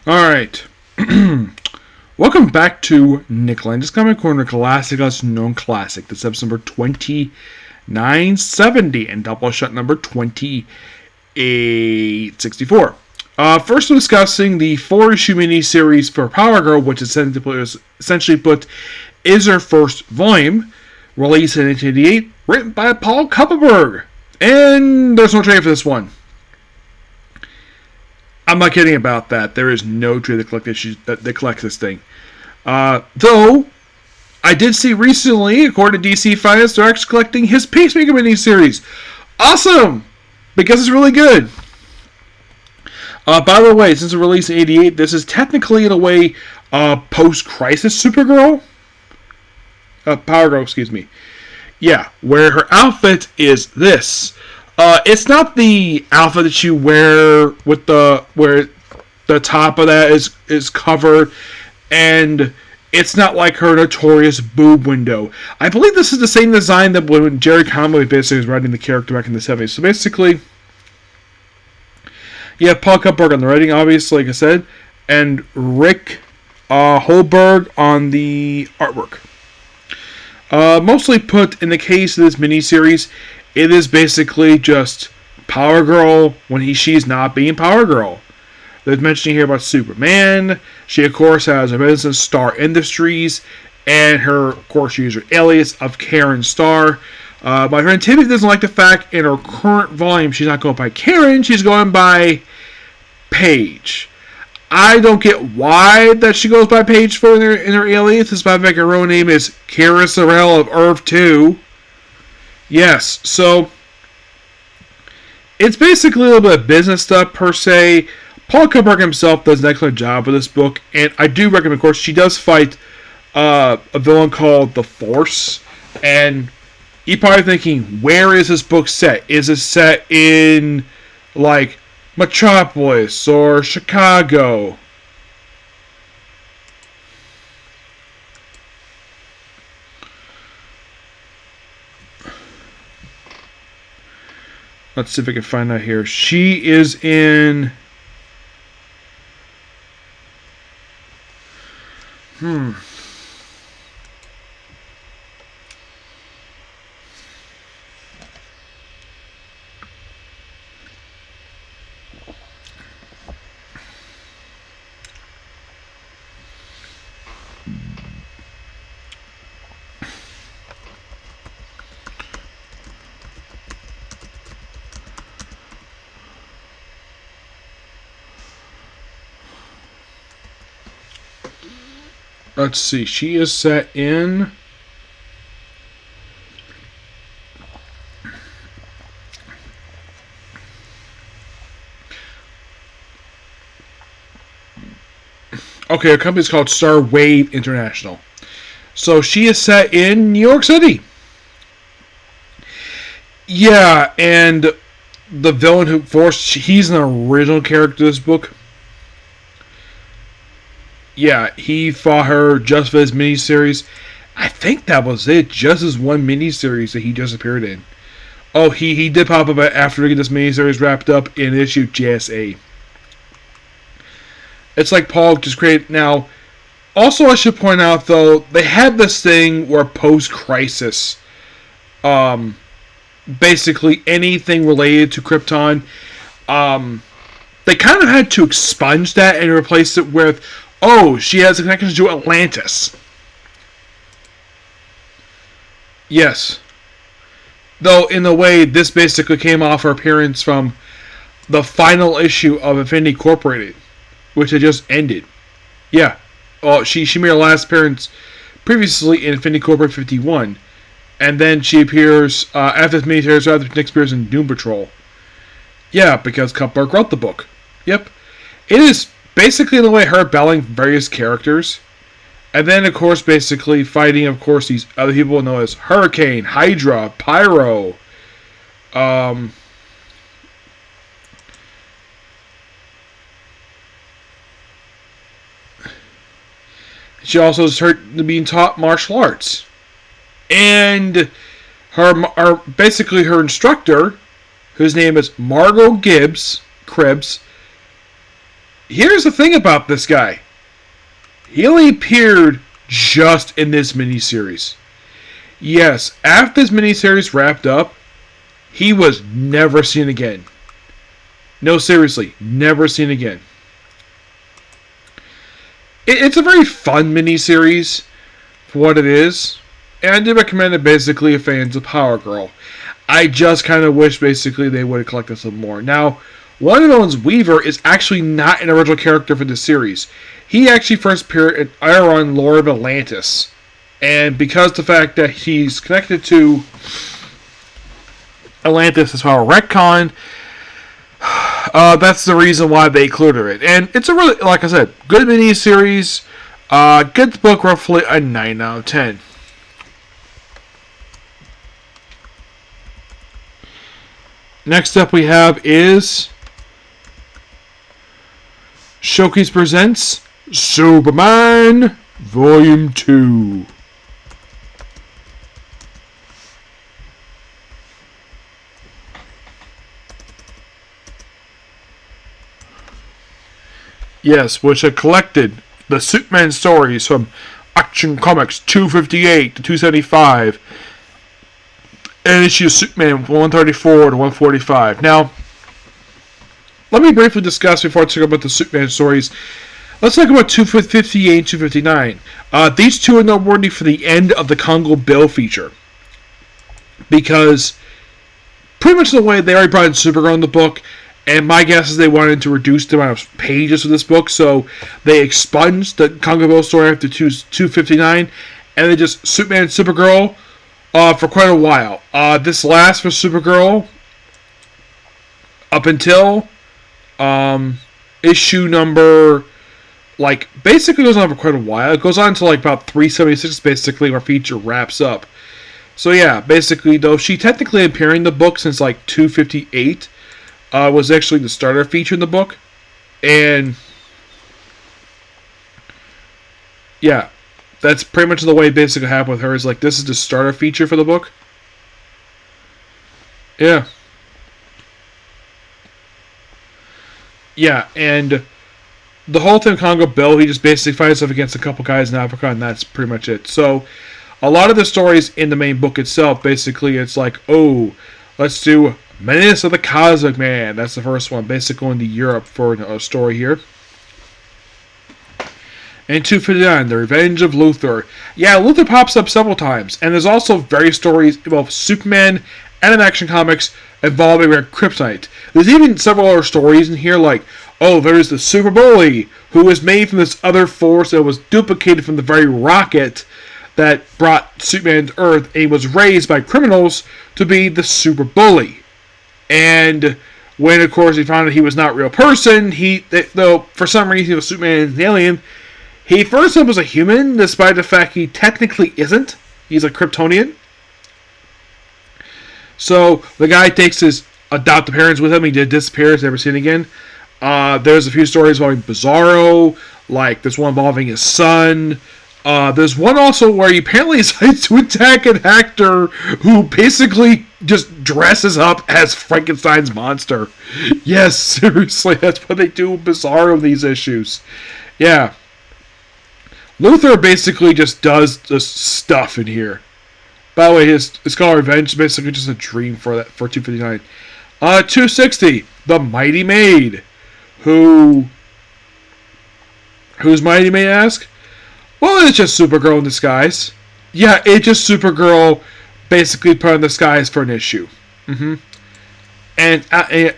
Alright. Welcome back to Nick Lenz Comic Corner Classic Us Known Classic. This is episode number 2970 and Doubleshot number 2864. First, we're discussing the 4-issue miniseries for Power Girl, which essentially is her first volume, released in 1988, written by Paul Kupperberg. And there's no trade for this one. I'm not kidding about that. There is no trade that collects this thing. Though, I did see recently, according to DC Finance, they're actually collecting his Pacemaker miniseries. Awesome! Because it's really good. By the way, since it released in 88, this is technically, in a way, post-crisis Supergirl? Power Girl, excuse me. Yeah, where her outfit is this. It's not the outfit that you wear with where the top of that is covered, and it's not like her notorious boob window. I believe this is the same design that when Jerry Conway basically was writing the character back in the 70s. So basically, you have Paul Kupperberg on the writing, obviously, like I said, and Rick Holberg on the artwork. Mostly put in the case of this miniseries, it is basically just Power Girl when she's not being Power Girl. There's mentioning here about Superman. She, of course, has her business, Star Industries, and her, of course, she uses her alias of Karen Star. My friend Timothy doesn't like the fact in her current volume she's not going by Karen, she's going by Paige. I don't get why that she goes by Paige in her alias, despite the fact her own name is Kara Sorrell of Earth 2. Yes, so it's basically a little bit of business stuff per se. Paul Kupperberg himself does an excellent job with this book, and I do recommend, of course, she does fight a villain called the Force, and you're probably thinking, where is this book set? Is it set in, like, Metropolis or Chicago? Let's see if I can find out here. She is in... Let's see. She is set in... Okay, her company is called Star Wave International. So she is set in New York City. Yeah, and the villain who forced... He's an original character in this book. Yeah, he fought her just for his miniseries. I think that was it. Just as one miniseries that he just appeared in. Oh, he did pop up after getting this miniseries wrapped up in issue JSA. It's like Paul just created... Now, also I should point out, though, they had this thing where post-crisis, basically anything related to Krypton, they kind of had to expunge that and replace it with... Oh, she has a connection to Atlantis. Yes. Though, in a way, this basically came off her appearance from the final issue of Infinity Incorporated, which had just ended. Yeah. Well, she made her last appearance previously in Infinity Incorporated 51. And then she appears, after this miniseries, next appears in Doom Patrol. Yeah, because Kupperberg wrote the book. Yep. It is... basically, in a way, her battling various characters. And then, of course, basically fighting, of course, these other people known as Hurricane, Hydra, Pyro. She also is being taught martial arts. And basically her instructor, whose name is Margot Cribs, Here's the thing about this guy. He only appeared just in this miniseries. Yes, after this miniseries wrapped up, he was never seen again. No, seriously, never seen again. It's a very fun miniseries for what it is, and I do recommend it basically to fans of Power Girl. I just kind of wish basically they would have collected some more. Now, one of those Weaver is actually not an original character for this series. He actually first appeared in Iron Lore of Atlantis. And because the fact that he's connected to Atlantis as well, retcon, that's the reason why they included it. And it's a really, like I said, good mini-series. Get the book roughly a 9 out of 10. Next up we have is Showcase presents Superman Volume 2. Yes, which had collected the Superman stories from Action Comics 258 to 275 and issue Superman 134 to 145. Now, let me briefly discuss before I talk about the Superman stories. Let's talk about 258 and 259. These two are noteworthy for the end of the Congo Bill feature. Because pretty much the way they already brought in Supergirl in the book, and my guess is they wanted to reduce the amount of pages of this book, so they expunged the Congo Bill story after 259, and they just Superman and Supergirl for quite a while. This lasts for Supergirl up until issue number, like, basically goes on for quite a while. It goes on to like about 376, basically, where feature wraps up. So yeah, basically, though she technically appearing in the book since like 258, was actually the starter feature in the book, and yeah, that's pretty much the way it basically happened with her. Is like this is the starter feature for the book. Yeah. Yeah, and the whole thing with Congo Bill, he just basically fights off against a couple guys in Africa, and that's pretty much it. So, a lot of the stories in the main book itself, basically, it's like, oh, let's do Menace of the Cosmic Man. That's the first one, basically going to Europe for a story here. And 259, The Revenge of Luthor. Yeah, Luthor pops up several times, and there's also various stories about Superman and Action Comics involving Kryptonite. There's even several other stories in here, like, oh, there's the Super Bully, who was made from this other force that was duplicated from the very rocket that brought Superman to Earth, and he was raised by criminals to be the Super Bully. And when, of course, he found out he was not a real person, though for some reason he was Superman and an alien, he first thought was a human, despite the fact he technically isn't. He's a Kryptonian. So the guy takes his adoptive parents with him. He did disappear. He's never seen again. There's a few stories involving Bizarro. Like there's one involving his son. There's one also where he apparently decides to attack an actor who basically just dresses up as Frankenstein's monster. Yes, seriously, that's what they do with Bizarro in these issues. Yeah. Luthor basically just does the stuff in here. By the way, his Skull Revenge is basically just a dream for 259. 260, The Mighty Maid. Who's Mighty Maid, ask? Well, it's just Supergirl in disguise. Yeah, it's just Supergirl basically put in disguise for an issue. And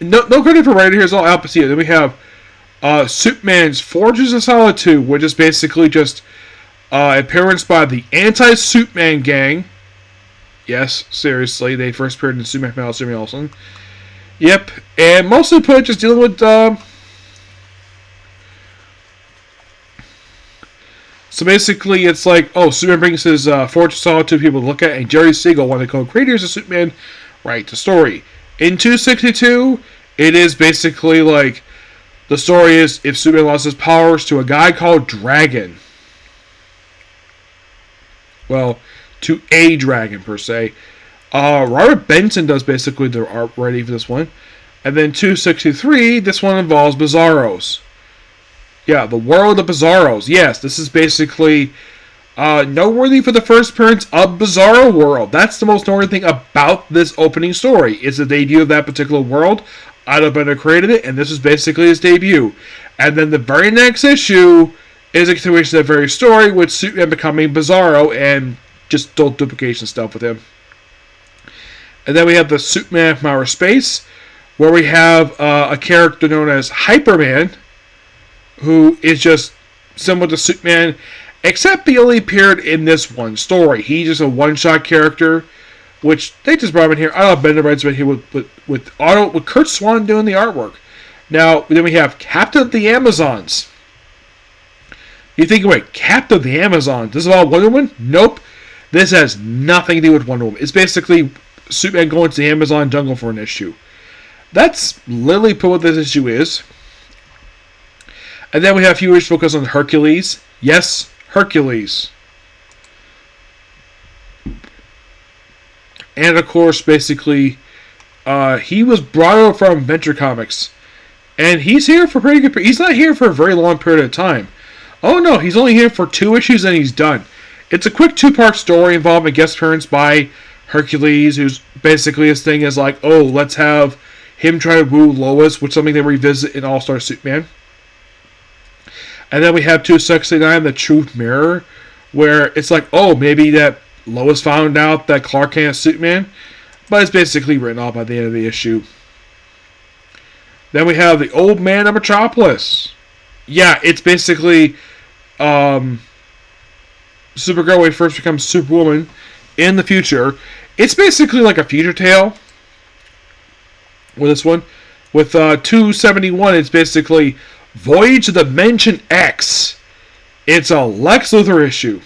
no credit for writer here, it's all Al Pacino. Then we have Superman's Forges of Solitude, which is basically just appearance by the anti-Superman gang. Yes, seriously, they first appeared in Superman Metal Superman Olsen. Yep, and mostly put just dealing with so basically it's like, oh, Superman brings his Forge of Solitude people to look at, and Jerry Siegel, one of the co-creators of Superman, writes the story. In 262, it is basically like, the story is if Superman lost his powers to a guy called Dragon. Well, to a dragon, per se. Robert Benson does basically the art writing for this one. And then 263, this one involves Bizarros. Yeah, the world of Bizarros. Yes, this is basically noteworthy for the first appearance of Bizarro World. That's the most noteworthy thing about this opening story. It's the debut of that particular world. Otto Bender created it, and this is basically his debut. And then the very next issue is a continuation of that very story, with Superman becoming Bizarro and just duplication stuff with him. And then we have the Superman from Outer Space, where we have a character known as Hyperman, who is just similar to Superman, except he only appeared in this one story. He's just a one-shot character, which they just brought him in here. Otto Bender writes right here with Kurt Swan doing the artwork. Now, then we have Captain of the Amazons. You think, wait, Captain of the Amazons? This is all Wonder Woman? Nope. This has nothing to do with Wonder Woman. It's basically Superman going to the Amazon jungle for an issue. That's literally what this issue is. And then we have a few issues focused on Hercules. Yes, Hercules. And of course, basically, he was brought over from Venture Comics. And he's here for pretty good. He's not here for a very long period of time. Oh no, he's only here for 2 issues and he's done. It's a quick 2-part story involving a guest appearance by Hercules, who's basically his thing is like, oh, let's have him try to woo Lois, which is something they revisit in All-Star Superman. And then we have 269, The Truth Mirror, where it's like, oh, maybe that Lois found out that Clark Kent is Superman, but it's basically written off by the end of the issue. Then we have The Old Man of Metropolis. Yeah, it's basically Supergirl when he first becomes Superwoman in the future. It's basically like a future tale with this one. With 271, it's basically Voyage to Dimension X. It's a Lex Luthor issue.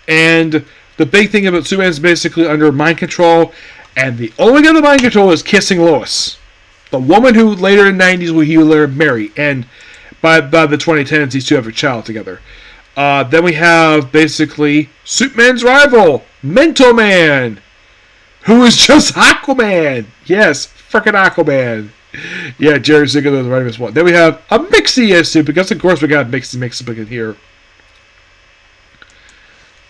And the big thing about Superman is basically under mind control, and the only other mind control is kissing Lois, the woman who later in the 90s he will later marry, and by the 2010s these two have a child together. Then we have basically Superman's rival, Mental Man, who is just Aquaman. Yes, frickin' Aquaman. Yeah, Jerry Siegel is the right one. Then we have a Mixie issue, because of course we got Mixie in here.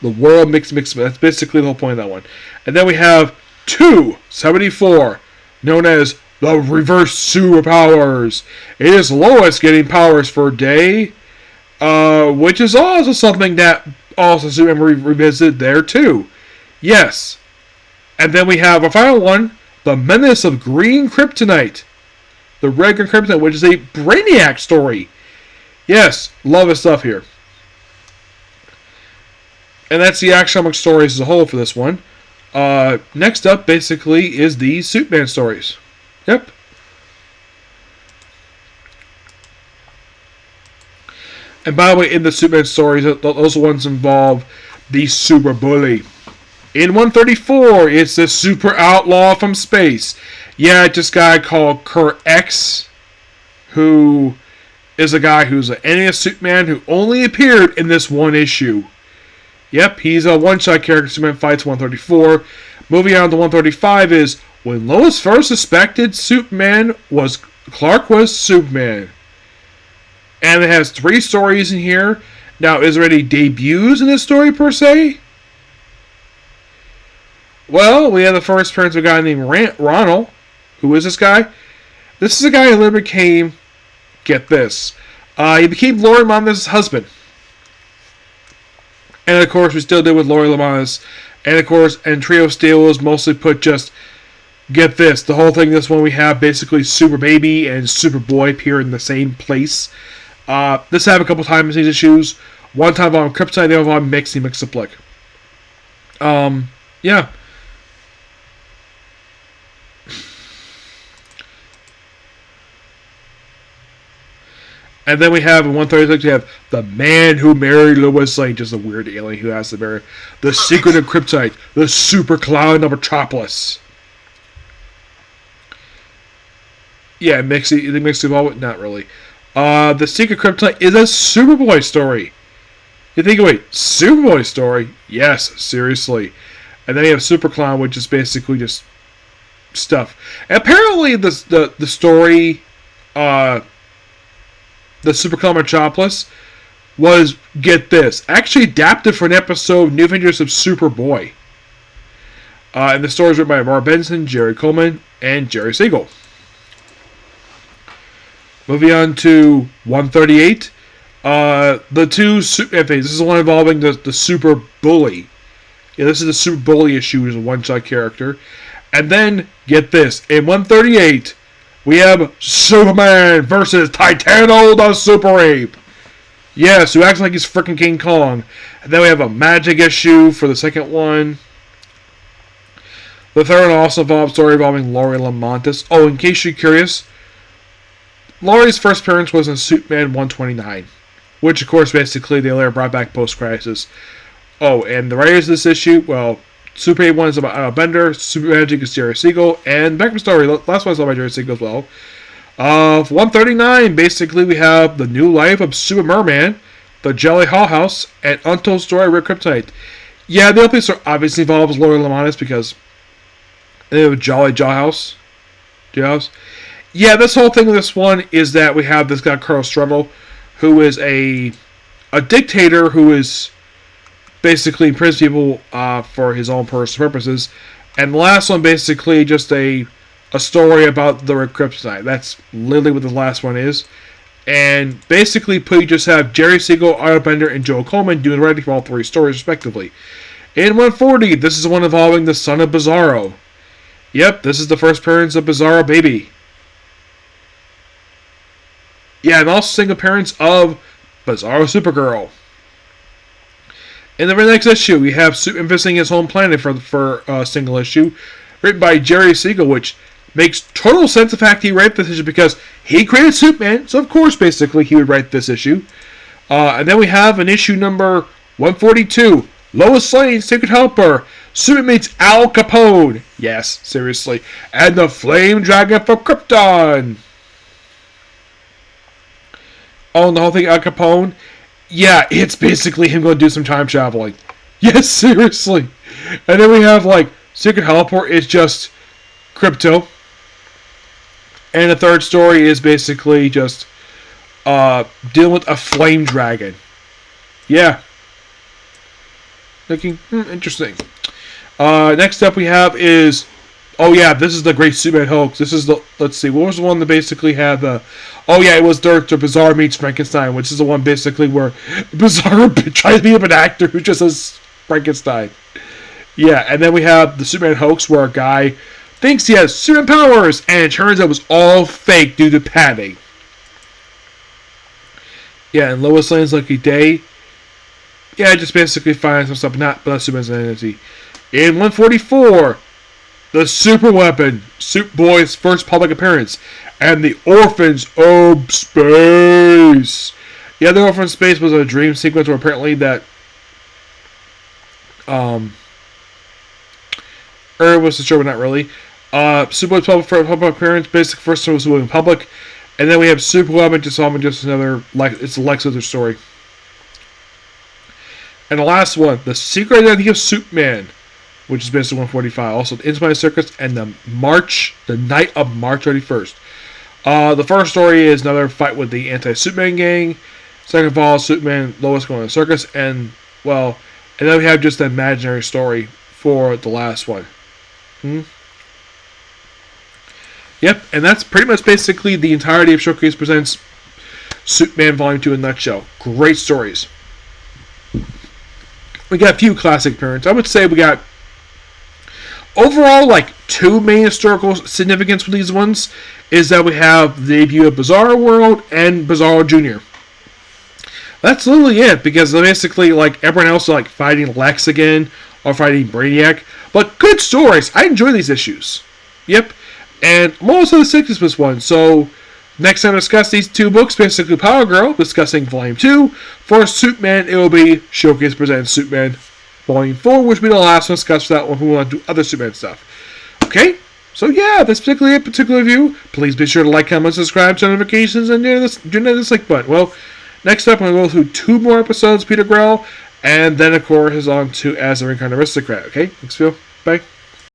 The world mix. That's basically the whole point of that one. And then we have 274, known as the Reverse Superpowers. It is Lois getting powers for a day, which is also something that also Superman revisited there too. Yes. And then we have a final one, The Menace of Green Kryptonite. The Red Green Kryptonite, which is a Brainiac story. Yes, love his stuff here. And that's the Action Comics stories as a whole for this one. Next up, basically, is the Superman stories. Yep. And by the way, in the Superman stories, those ones involve the Super Bully. In 134, it's the Super Outlaw from space. Yeah, it's this guy called Kurt X, who is a guy who's an enemy of Superman who only appeared in this one issue. Yep, he's a one-shot character. Superman fights 134. Moving on to 135 is when Lois first suspected Clark was Superman. And it has 3 stories in here. Now, is there any debuts in this story per se? Well, we have the first appearance of a guy named Ronald. Who is this guy? This is a guy who later became, get this, he became Lori Mama's husband. And of course, we still did with Lori Lamanas. And of course, and Trio Steel was mostly put just, get this, the whole thing, this one we have basically Super Baby and Superboy appear in the same place. This happened a couple times in these issues. One time on Kryptonite, the other on Mix-a-Plick. Yeah. And then we have in 136, we have the man who married Lois Lane, just a weird alien who has to marry. The Secret of Kryptonite, the Super Clown of Metropolis. Yeah, Mixie involved, not really. The Secret of Kryptonite is a Superboy story. You think, wait, Superboy story? Yes, seriously. And then you have Super Clown, which is basically just stuff. And apparently, the story, the Supercom Metropolis, was, get this, actually adapted for an episode of New Adventures of Superboy. And the story is written by Mark Benson, Jerry Coleman, and Jerry Siegel. Moving on to 138. The two Superman things. This is the one involving the Super Bully. Yeah, this is the Super Bully issue, which is a one-shot character. And then, get this, in 138, we have Superman versus Titano the Super Ape. Yes, who acts like he's freaking King Kong. And then we have a Magic issue for the second one. The third one also involves a story involving Laurie Lamontis. Oh, in case you're curious, Laurie's first appearance was in Superman 129, which, of course, basically they later brought back post-crisis. Oh, and the writers of this issue, well, Super 8 1 is about Bender, Super Magic is Jerry Siegel, and back story, last one is by Jerry Siegel as well. 139, basically, we have the new life of Super Merman, the Jelly Hall House, and Untold Story of Red Kryptonite. Yeah, the opening story obviously involves Laurie Lamontis because they have Jolly Jawhouse. Yeah, this whole thing with this one is that we have this guy, Carl Struggle, who is a dictator who is basically imprisons people for his own personal purposes. And the last one, basically, just a story about the Red Kryptonite. That's literally what the last one is. And basically, you just have Jerry Siegel, Otto Bender, and Joel Coleman doing the writing for all three stories, respectively. In 140, this is the one involving the son of Bizarro. Yep, this is the first appearance of Bizarro Baby. Yeah, and also single appearance of Bizarro Supergirl. In the very next issue, we have Superman visiting his home planet for a single issue, written by Jerry Siegel, which makes total sense the fact he wrote this issue because he created Superman, so of course, basically, he would write this issue. And then we have an issue number 142, Lois Lane's Secret Helper, Superman meets Al Capone. Yes, seriously. And the Flame Dragon for Krypton. Oh, and the whole thing, Al Capone? Yeah, it's basically him going to do some time traveling. Yes, seriously. And then we have, Secret Helper is just Crypto. And the third story is basically just dealing with a flame dragon. Yeah. Looking interesting. Next up we have is... Oh yeah, this is the Great Superman Hoax. This is the... Let's see, what was the one that basically had the... Oh yeah, it was the Bizarre meets Frankenstein, which is the one basically where Bizarre tries to be an actor who just says Frankenstein. Yeah, and then we have the Superman Hoax where a guy thinks he has Superman powers, and it turns out it was all fake due to padding. Yeah, and Lois Lane's Lucky Day. Yeah, just basically finds some stuff, but not Superman's identity. In 144, the Super Weapon, Superboy's first public appearance, and the Orphans of Space. Yeah, the Orphans of Space was a dream sequence where apparently that Earth was destroyed, but not really. Superboy's public appearance, basically first time was in public, and then we have Super Weapon, just another, it's a Lex Luthor story. And the last one, the Secret Identity of Superman, which is basically 145. Also, the Inside Circus and the night of March 31st. The first story is another fight with the anti-Superman gang. Second of all, Superman, Lois going to the circus, and then we have just the imaginary story for the last one. Yep, and that's pretty much basically the entirety of Showcase Presents Superman Volume 2 in a nutshell. Great stories. We got a few classic appearances. I would say we got overall two main historical significance for these ones is that we have the debut of Bizarro World and Bizarro Jr. That's literally it, because basically everyone else is fighting Lex again or fighting Brainiac. But good stories. I enjoy these issues. Yep. And I'm also the 60th one, so next time I discuss these two books, basically Power Girl, discussing Volume 2. For Superman, it will be Showcase Presents Superman Volume 4, which will be the last one discussed for that one. We want to do other Superman stuff. Okay? So yeah, that's particularly it, particular review. Please be sure to like, comment, subscribe, turn notifications, and do the dislike button. Well, next up, I'm going to go through 2 more episodes, Peter Grell, and then, of course, is on to As a Reincarnated Aristocrat. Okay? Thanks, Phil. Bye.